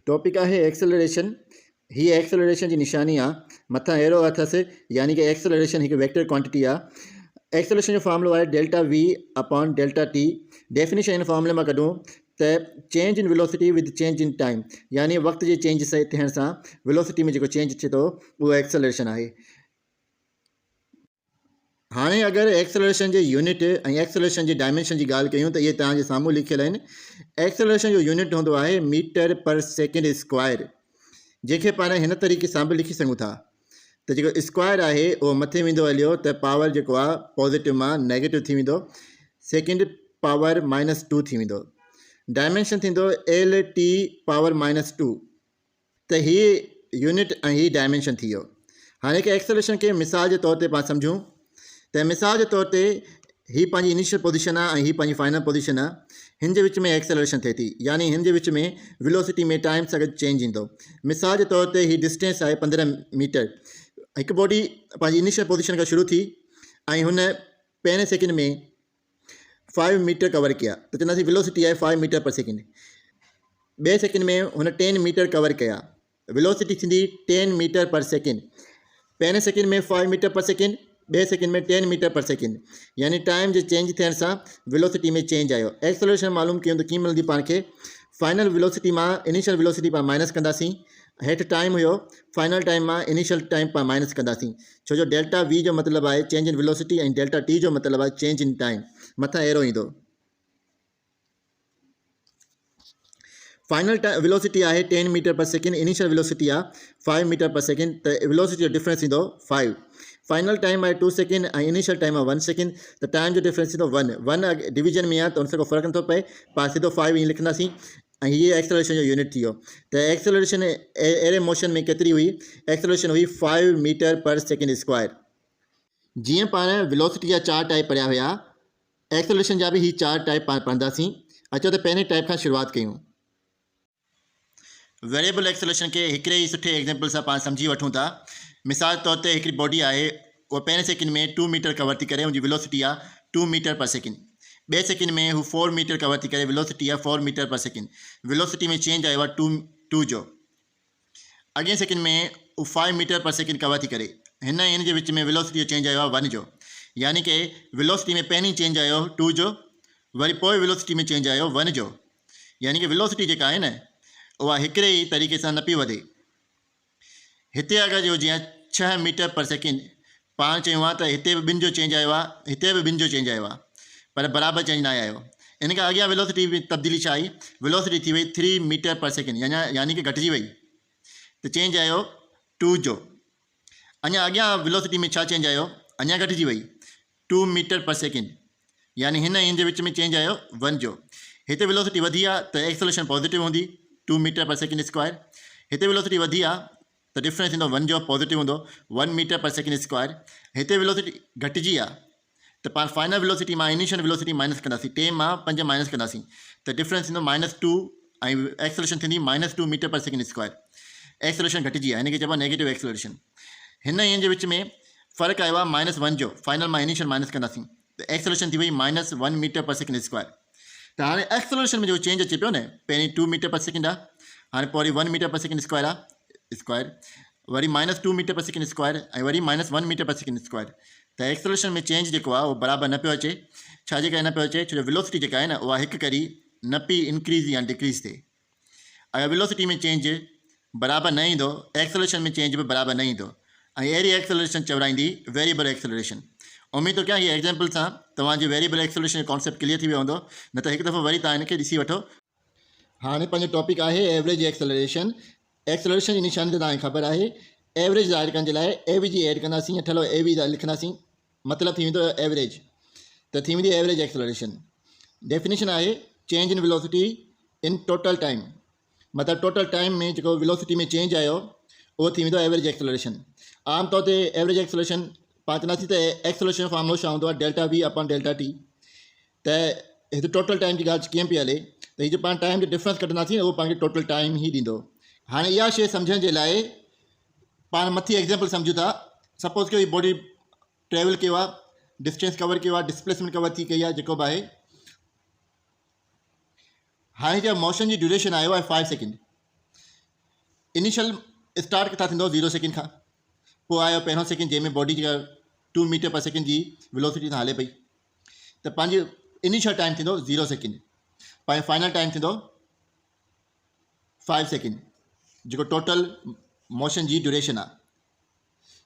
Topic है acceleration. ही acceleration की निशानी आ मथा एरो अथस यानी कि एक्सेलरेशन एक वेक्टर क्वांटिटी आ। एक्सेलरेशन जो फॉर्मूलो है delta V upon delta T. Definition इन फॉर्मूले में कढूँ तो change in velocity with change in time यानी वक्त के चेंज से थियण सां वेलोसिटी में जो चेंज अचे तो वो एक्सेलरेशन है। हाँ अगर एक्सेलरेशन के यूनिट एक्सेलरेशन की डायमेंशन की गाल क्यों तो ये तव्हांजे सामूँ लिखियल आहिनि। एक्सेलरेशन जो यूनिट होंदो है मीटर पर सेकेंड स्क्वायर, जैसे पाण इन तरीक़े से भी लिखी सकूँ था तो जो स्क्वायर है वो मथे वेंदो हलियो तो पावर जो पॉजिटिव में नेगेटिव थी वेंदो, सेकेंड पावर -2 थी वेंदो। डायमेंशन थींदो एल टी पावर -2 तो ही यूनिट ही डायमेंशन थी वियो। हाँ कि एक्सेलरेशन के मिसाल के तौर पर समझूँ तो मिसाल के तौर पर ही पांजी इनिशियल पोजीशन है ही पांजी फाइनल पोजीशन है। हिन जे विच में एक्सेलरेशन थे थी यानी हिन जे विच में वेलोसिटी में टाइम सां गॾु चेंज इंदो। मिसाल के तौर पर ही डिस्टेंस है 15 मीटर। एक बॉडी पांजी इनिशियल पोजीशन का शुरू थी हुन पहिरें सेकेंड में 5 मीटर कवर किया तो चवंदासीं वेलोसिटी है 5 मीटर पर सेकेंड। बे सेकेंड में हुन 10 मीटर कवर किया, वेलोसिटी थी 10 मीटर पर सेकेंड। पहिरें सेकेंड में 5 मीटर पर सेकेंड, बे सेकेंड में 10 मीटर पर सेकेंड यानी टाइम जो चेंज थियण सां वेलोसिटी में चेंज आयो। एक्सेलरेशन मालूम कयूं तो कीअं मिलंदी पाण खे। फाइनल वेलोसिटी में इनिशियल वेलोसिटी पर माइनस कंदासीं, हेठि टाइम हुयो फाइनल टाइम में इनिशियल टाइम पर माइनस कंदासीं छो जो डेल्टा वी जो मतलब है चेंज इन वेलोसिटी और डेल्टा टी जो मतलब है चेंज इन टाइम। मथा एरो इंदो। फाइनल वेलोसिटी है 10 मीटर पर सेकेंड, इनिशियल वेलोसिटी है 5 मीटर पर सेकेंड तो वेलोसिटी जो डिफरेंस इंदो 5। फाइनल टाइम है 2 सेकेंड और इनिशियल टाइम है 1 सेकेंड तो टाइम जो डिफरेंस इंदो 1 डिवीजन में है तो उनसे को फर्क न थो पए, पास सीधो 5 ईअं लिखंदासीं। ये एक्सेलरेशन जो यूनिट थी तो एक्सेलरेशन एरे मोशन में केतरी हुई, एक्सेलरेशन हुई 5 मीटर पर सेकेंड स्क्वायर। जियां पाण वेलोसिटी जा 4 टाइप पढ़िया हुआ, एक्सेलरेशन जा भी ही 4 टाइप पढ़ंदासीं। अचो तो पहिरें टाइप का शुरुआत कयूं। वेरिएबल एक्सेलरेशन के हिकिड़े ही सुठे एग्जाम्पल से पाण समझी वठूं था। मिसाल तौर पर हिकिड़ी बॉडी है वो पहिरें सेकेंड में 2 मीटर कवर थी करे, उनकी वेलोसिटी है 2 मीटर पर सेकेंड। बे सेकेंड में हू 4 मीटर कवर थी करे, वेलोसिटी है 4 मीटर पर सेकेंड। वेलोसिटी में चेंज आयो आहे 2 जो। अगेन सेकेंड में हू 5 मीटर पर सेकेंड कवर थी करे, इन जे विच में वेलोसिटी चेंज आयो आहे 1 जो। यानी कि वेलोसिटी में पहिरीं चेंज आयो 2 जो, वरी पोइ वेलोसिटी में चेंज आयो 1 जो। यानी कि वेलोसिटी जेका है न वह हिकिड़े ही तरीक़े से न पई वधे। हिते अगर जो जीअं 6 मीटर पर सेकेंड पाण चयूं आहे त हिते बि 2 जो चेंज आयो आहे, हिते बि 2 जो चेंज आयो आहे, पर बराबर चेंज ना आयो। इन खां अॻियां वेलोसिटी में तब्दीली छा आई, वेलोसिटी थी वई 3 मीटर पर सेकेंड यानी कि घटिजी वई तो चेंज आयो 2 जो। अञा अॻियां वेलोसिटी में छा चेंज आयो, अञा घटिजी वई 2 मीटर पर सेकेंड यानी इन जे विच में चेंज आयो 1 जो। हिते वेलोसिटी वधी आहे तो एक्सेलरेशन पॉजिटिव हूंदी 2 मीटर पर सेकेंड स्क्वायर। हिते वेलोसिटी वधी आहे तो डिफरेंस इंदो 1 जो, पॉजिटिव हूंदो 1 मीटर पर सेकेंड स्क्वायर। हिते वेलोसिटी घटिजी आहे तो पाण फाइनल वेलोसिटी में इनिशियल वेलोसिटी माइनस कंदासीं, 10 में 5 माइनस कंदासीं तो डिफरेंस इंदो -2 ऐं एक्सेलरेशन थींदी -2 मीटर पर सेकेंड स्क्वायर। एक्सेलरेशन घटिजी आहे, इनखे चइबो आहे नेगेटिव एक्सेलरेशन। इन जे विच में फ़र्क़ु आयो आहे -1 जो, फाइनल में इनिशियल माइनस कंदासीं तो एक्सेलरेशन थी वई -1 मीटर पर सेकेंड स्क्वायर। तो हाँ एक्सेलरेशन में जो चेंज अचे पियो न, पहिरीं 2 मीटर पर सेकेंड आहे, हाँ पोइ वरी 1 मीटर पर सेकेंड स्क्वायर आहे स्क्वायर, वरी -2 मीटर पर सेकेंड स्क्वायर ऐं वरी -1 मीटर पर सेकेंड स्क्वायर। तो एक्सेलरेशन में चेंज जो आहे वो बराबर न पियो अचे। छा जे करे न पियो अचे, छो जो वेलोसिटी जेका आहे न उहा हिकु करी न पई इंक्रीज़ या डिक्रीज़ थिए। अगर वेलोसिटी में चेंज बराबर न ईंदो, एक्सेलरेशन में चेंज भी बराबर न ईंदो ऐं अहिड़ी एक्सेलरेशन चवराईंदी वेरिएबल एक्सेलरेशन। उम्मीद तो क्या ये एग्जाम्पल सां तव्हांजे वेरिएबल एक्सेलरेशन कॉन्सेप्ट क्लियर थी वियो हूंदो, न त हिकु दफ़ो वरी तव्हां इनखे ॾिसी वठो। हाँ पंहिंजो टॉपिक है एवरेज एक्सेलरेशन। एक्सेलरेशन की निशानी तो तव्हांखे ख़बर है। एवरेज ज़ाहिर करण जे लाइ ए वी जी एड कंदासीं, या ठलो ए वी लिखंदासीं, मतलब थी वेंदो एवरेज, तो थी वेंदी एवरेज एक्सेलरेशन। डेफिनेशन है change in velocity in total time, मतलब टोटल टाइम में जो वेलोसिटी में चेंज आयो वो थी वेंदो एवरेज एक्सेलरेशन। आम तौर पर एवरेज एक्सेलरेशन पाण चवंदासीं तो एक्सेलरेशन फॉर्मूलो छा हूंदो आहे, delta V upon delta T. तो हिते टोटल टाइम की ॻाल्हि कीअं पई हले तो जो पाण टाइम जो डिफरेंस कढंदासीं वो पाण खे टोटल टाइम ही ॾींदो। हाँ इहा शइ सम्झण जे लाइ पाण मथी एग्जाम्पल सम्झूं था। सपोज कि बॉडी ट्रेवल किया आहे, डिस्टेंस कवर किया, डिस्प्लेसमेंट कवर थी कई आहे, जेको बि आहे। हाँ जो मोशन की ड्यूरेशन आयो है 5 सेकेंड। इनिशियल स्टार्ट किथां थींदो 0 सेकेंड खां, पोइ आयो पहिरों सेकेंड जंहिंमें बॉडी जेका 2 मीटर पर सेकेंड जी वेलोसिटी सां हले पई, त पंहिंजो इनिशियल टाइम थींदो 0 सेकेंड, पंहिंजो फाइनल टाइम थींदो 5 सेकेंड, जेको टोटल मोशन जी ड्यूरेशन आहे।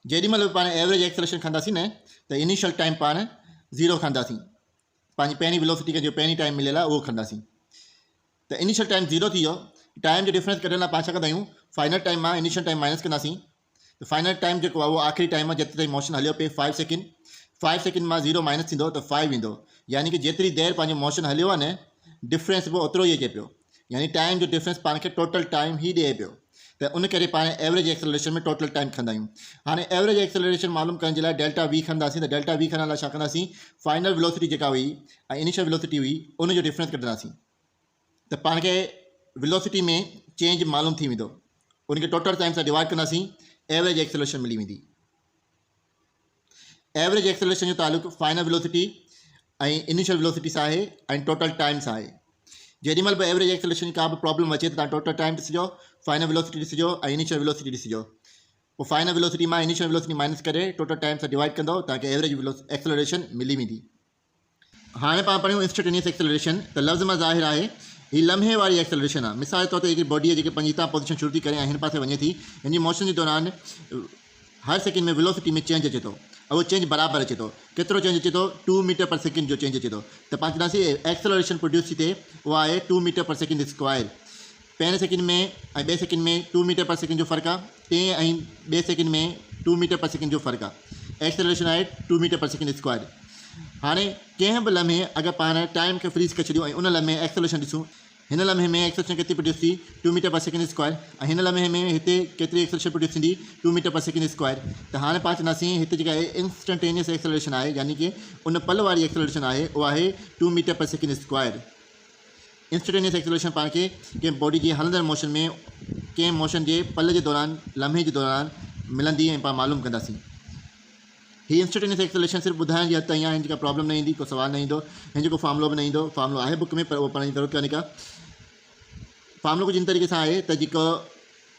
जेॾीमहिल पाण एवरेज एक्सेलरेशन खणंदासीं न, त इनिशियल टाइम पाण 0 खणंदासीं, पंहिंजी पहिरीं वेलोसिटी खे जो पहिरीं टाइम मिलियल आहे उहो खणंदासीं। त इनिशियल टाइम 0 थी वियो, टाइम जो डिफरेंस कढण लाइ पाण छा कंदा आहियूं, फाइनल टाइम मां इनिशियल टाइम माइनस कंदासीं, त फाइनल टाइम जेको आहे उहो आख़िरी टाइम आहे जेतिरे ताईं मोशन हलियो पिए 5 सेकेंड, 5 सेकेंड मां 0 माइनस थींदो त 5 ईंदो, यानी कि जेतिरी देरि पंहिंजो मोशन हलियो आहे न, डिफरेंस बि ओतिरो ई अचे पियो, यानी टाइम जो डिफरेंस पाण खे टोटल टाइम ई ॾिए पियो। त उन करे पाण एवरेज एक्सेलरेशन में टोटल टाइम खणंदा आहियूं। हाणे एवरेज एक्सेलरेशन मालूम करण जे लाइ डेल्टा वी खणंदासीं, त डेल्टा वी खणण लाइ छा कंदासीं, फाइनल वेलोसिटी जेका हुई ऐं इनिशियल वेलोसिटी हुई उनजो डिफरेंस कढंदासीं, त पाण खे वेलोसिटी में चेंज मालूम थी वेंदो, उनखे टोटल टाइम सां डिवाइड कंदासीं, एवरेज एक्सेलरेशन मिली वेंदी। एवरेज एक्सेलरेशन जो तालुक़ु फाइनल वेलोसिटी ऐं इनिशियल वेलोसिटी सां आहे ऐं टोटल टाइम सां आहे। जेॾीमहिल बि एवरेज एक्सेलरेशन जी का बि प्रॉब्लम अचे त तव्हां टोटल टाइम ॾिसिजो, फाइनल वेलोसिटी ॾिसिजो ऐं इनिशियल वेलोसिटी ॾिसिजो, पोइ फाइनल वेलोसिटी मां इनिशियल वेलोसिटी माइनस करे टोटल टाइम सां डिवाइड कंदो, तव्हांखे एवरेज एक्सेलरेशन मिली वेंदी। हाणे पाण पढ़ूं इंस्टेंटेनियस एक्सेलरेशन, त लफ़्ज़ मां ज़ाहिर आहे ही लम्हे वारी एक्सेलरेशन आहे। मिसाल तौर ते हिकिड़ी बॉडी आहे जेके पंहिंजी हितां पोजीशन शुरू थी करे ऐं हिन पासे वञे थी, हिन जी मोशन जे दौरान हर सेकेंड में वेलोसिटी में चेंज अचे थो, ऐं उहो चेंज बराबरि अचे थो। केतिरो चेंज अचे थो, 2 मीटर पर सेकेंड जो चेंज अचे थो, त पाण चवंदासीं एक्सेलरेशन प्रोड्यूस थी थिए उहा आहे 2 मीटर पर सेकेंड स्क्वायर। पहिरें सेकेंड में ऐं ॿिए सेकेंड में 2 मीटर पर सेकेंड जो फ़र्क़ु आहे, टे ऐं ॿिए सेकेंड में 2 मीटर पर सेकेंड जो फ़र्क़ु आहे, एक्सेलरेशन आहे 2 मीटर पर सेकेंड स्क्वायर। हाणे कंहिं बि लम्हे अगरि पाण टाइम खे फ्रीज़ करे छॾियूं ऐं उन लम्हे एक्सेलरेशन ॾिसूं, हिन लम्हे में एक्सेलरेशन केतिरी प्रोड्यूस थी, 2 मीटर पर सेकेंड स्क्वायर, ऐं हिन लम्हे में हिते केतिरी एक्सेलरेशन प्रोड्यूस थींदी, 2 मीटर पर सेकेंड स्क्वायर। त हाणे पाण चवंदासीं हिते जेका इंस्टेंटेनियस एक्सेलरेशन आहे, यानी कि उन पल वारी एक्सेलरेशन आहे, उहा आहे 2 मीटर पर सेकेंड स्क्वायर। इंस्टेंटेनियस एक्सेलरेशन पाण खे कंहिं बॉडी जे हलंदड़ मोशन में कंहिं मोशन जे पल जे दौरान, लम्हे जे दौरान मिलंदी ऐं पाण मालूम कंदासीं। ही इंस्टेंटेनियस एक्सेलरेशन सिर्फ़ु ॿुधाइण जी हद ताईं आहे, हिन जेका प्रॉब्लम न ईंदी, को सवाल न ईंदो, हिन जो को फार्मुलो बि न ईंदो, फार्मुलो आहे बुक में पर उहो पढ़ण जी ज़रूरत कान्हे का। फार्मुलो कुझु इन तरीक़े सां आहे त जेको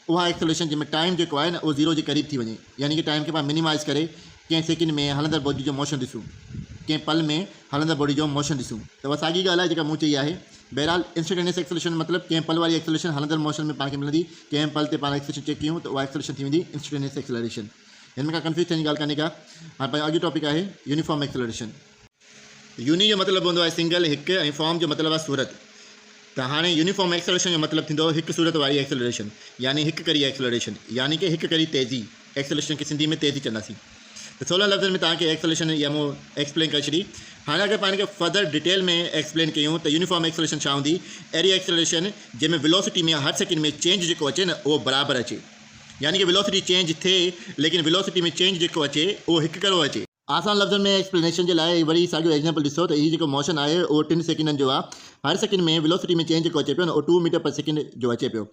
उहा एक्सेलरेशन जंहिंमें टाइम जेको आहे न उहो 0 जे क़रीब थी वञे, यानी कि टाइम खे पाण मिनिमाइज़ करे कंहिं सेकेंड में हलंदड़ बॉडी जो मोशन ॾिसूं, कंहिं पल में हलंदड़ बॉडी जो मोशन ॾिसूं, त उहा साॻी ॻाल्हि आहे जेका मूं चई आहे। बहरहाल इंस्टेंटेनियस एक्सेलरेशन मतिलबु कंहिं पल वारी एक्सेलरेशन हलंदड़ मोशन में पाण खे मिलंदी, कंहिं पल ते पाण एक्सेलरेशन चेक कयूं त उहा एक्सेलरेशन थी वेंदी इंस्टेंटेनियस एक्सेलरेशन। हिन में का कंफ्यूज थियण जी ॻाल्हि कान्हे का। हाणे पंहिंजो अॻियो टॉपिक आहे यूनिफॉर्म एक्सेलरेशन। यूनी जो मतिलबु हूंदो आहे सिंगल, हिकु, ऐं फॉर्म जो मतिलबु आहे सूरत। त हाणे यूनिफॉर्म एक्सेलरेशन जो मतिलबु थींदो हिकु सूरत वारी एक्सेलरेशन, यानी हिकु करी एक्सेलरेशन, यानी कि हिकु करी तेज़ी। एक्सेलरेशन खे सिंधी में तेज़ी चवंदासीं। त 16 लफ़्ज़नि में तव्हांखे एक्सेलरेशन या मूं एक्सप्लेन करे छॾी। हाणे अगरि पाण खे फर्दर डिटेल में एक्सप्लेन कयूं त यूनिफॉर्म एक्सेलरेशन छा हूंदी, अहिड़ी एक्सेलरेशन जंहिंमें वेलोसिटी में हर सेकेंड में चेंज जेको अचे न उहो बराबरि अचे, यानी कि वेलोसिटी चेंज थिए लेकिन वेलोसिटी में चेंज जेको अचे उहो हिकु करो अचे। आसान लफ़्ज़नि में एक्सप्लेनेशन जे लाइ वरी साॻियो एग्जाम्पल ॾिसो त हीउ जेको मोशन आहे उहो 3 सेकेंडनि जो आहे। हर सेकेंड में वेलोसिटी में चेंज जेको अचे पियो न उहो 2 मीटर पर सेकेंड जो अचे पियो,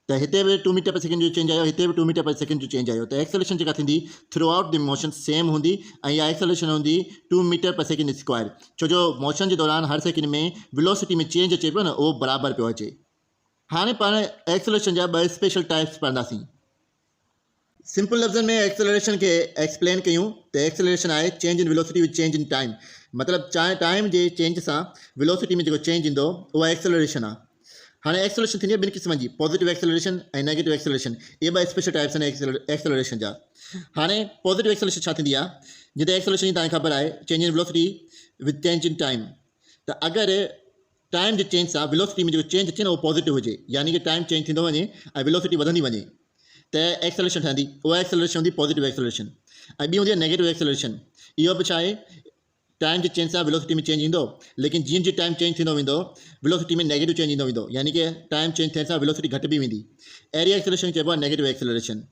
त हिते बि 2 मीटर पर सेकेंड जो चेंज आयो, हिते बि 2 मीटर पर सेकेंड जो चेंज आयो, त एक्सेलरेशन जेका थींदी through out the motion same हूंदी, ऐं इहा एक्सेलरेशन हूंदी 2 मीटर पर सेकेंड स्क्वायर, छो जो मोशन जे दौरान हर सेकेंड में वेलोसिटी में चेंज अचे पियो न उहो बराबरि पियो अचे। हाणे पाण एक्सेलरेशन जा 2 स्पेशल टाइप्स पढ़ंदासीं। सिंपल लफ़्ज़नि में एक्सेलरेशन के एक्सप्लेन कयूं त एक्सेलरेशन आहे change in velocity with change in time, मतिलबु चाहे टाइम जे चेंज सां वेलोसिटी में जेको चेंज ईंदो उहा एक्सेलरेशन आहे। हाणे एक्सेलरेशन थींदी आहे ॿिनि क़िस्मनि जी, पॉज़िटिव एक्सेलरेशन ऐं नेगेटिव एक्सेलरेशन, इहे 2 स्पेशल टाइप्स आहिनि एक्सेलरेशन जा। हाणे पॉज़िटिव एक्सेलरेशन छा थींदी आहे, जिते एक्सेलरेशन जी तव्हांखे ख़बर आहे change in velocity with change in time, त अगरि टाइम जे चेंज सां वेलोसिटी में जेको चेंज अचे न उहो पॉज़िटिव हुजे, यानी कि टाइम चेंज थींदो वञे ऐं वेलोसिटी वधंदी वञे, त एक्सेलरेशन ठहंदी, उहा एक्सेलरेशन हूंदी पॉज़िटिव एक्सेलरेशन। ऐं ॿी हूंदी आहे नेगेटिव एक्सेलरेशन, इहो बि छा आहे टाइम जे चेंज सां वेलोसिटी में चेंज ईंदो, लेकिन जीअं जीअं टाइम चेंज थींदो वेंदो वेलोसिटी में नेगेटिव चेंज ईंदो वेंदो, यानी कि टाइम चेंज थियण सां वेलोसिटी घटिजी वेंदी। अहिड़ी एक्सेलरेशन चइबो आहे नेगेटिव एक्सेलरेशन।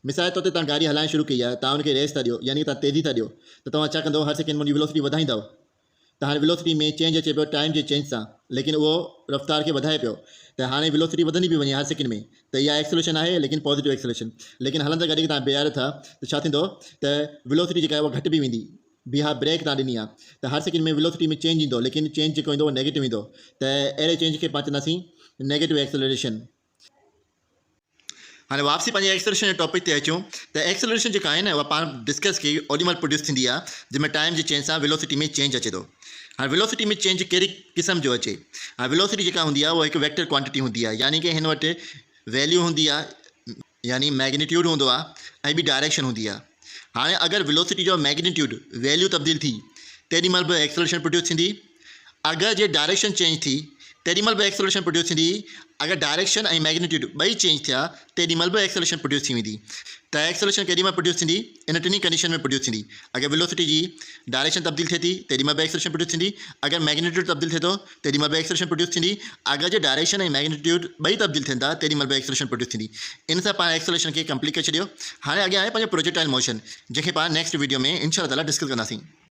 मिसाल तौर ते तव्हां गाॾी हलाइणु शुरू कई आहे, तव्हां हुनखे रेस था ॾियो, यानी कि तव्हां तेज़ी था ॾियो, त तव्हां छा कंदो, हर सेकेंड में वेलोसिटी वधाईंदव, त हाणे वेलोसिटी में चेंज अचे पियो टाइम जे चेंज सां, लेकिन उहो रफ़्तार खे वधाए पियो, त हाणे वेलोसिटी वधंदी पई वञे हर सेकेंड में, त इहा एक्सेलरेशन आहे लेकिन पॉज़िटिव एक्सेलरेशन। लेकिन हलंदड़ गाॾी खे तव्हां बीहारियो था त छा थींदो, त वेलोसिटी जेका आहे उहा घटिजी वेंदी, बीहा ब्रेक तव्हां ॾिनी आहे, त हर सेकेंड में वेलोसिटी में चेंज ईंदो, लेकिन चेंज जेको ईंदो उहो नेगेटिव ईंदो, त अहिड़े चेंज खे पाण चवंदासीं नेगेटिव एक्सेलरेशन। हाणे वापसी पंहिंजे एक्सेलरेशन जे टॉपिक ते अचूं त एक्सेलरेशन जेका आहे न उहा पाण डिस्कस कई ओॾी महिल प्रोड्यूस थींदी आहे जंहिंमें टाइम जे चेंज सां वेलोसिटी में चेंज अचे थो। हाणे वेलोसिटी में चेंज कहिड़ी क़िस्म जो अचे। हाणे वेलोसिटी जेका हूंदी आहे उहा हिकु वेक्टर क्वांटिटी हूंदी आहे, यानी कि हिन वटि वैल्यू हूंदी आहे, यानी मैग्नीट्यूड हूंदो आहे ऐं ॿी डायरेक्शन हूंदी आहे। हाणे अगरि वेलोसिटी जो मैग्नीट्यूड वैल्यू तब्दील थी तेॾी महिल बि एक्सेलरेशन प्रोड्यूस थींदी। अगरि जे डायरेक्शन चेंज थी तेॾी महिल बि एक्सेलरेशन प्रोड्यूस थींदी। अगरि डायरेक्शन ऐं मैग्नीट्यूड ॿई चेंज थिया तेॾी महिल बि एक्सेलरेशन प्रोड्यूस थी वेंदी। त एक्सेलरेशन केॾी महिल प्रोड्यूस थींदी, इन टिनी कंडीशन में प्रोड्यूस थींदी। अगरि वेलोसिटी जी डायरेक्शन तब्दील थिए थी तेॾी महिल बि एक्सेलरेशन प्रोड्यूस थींदी। अगरि मैग्नीट्यूड तब्दील थिए थो तेॾी महिल बि एक्सेलरेशन प्रोड्यूस थींदी। अगरि जे डायरेक्शन ऐं मैग्नीट्यूड ॿई तब्दील थियनि था तेॾी महिल बि एक्सेलरेशन प्रोड्यूस थींदी। इन सां पाण एक्सेलरेशन खे कंप्लीट करे छॾियो। हाणे अॻियां आहे पंहिंजो प्रोजेक्टाइल मोशन, जंहिंखे पाण नेक्स्ट वीडियो में इंशाअल्लाह ताला डिस्कस कंदासीं।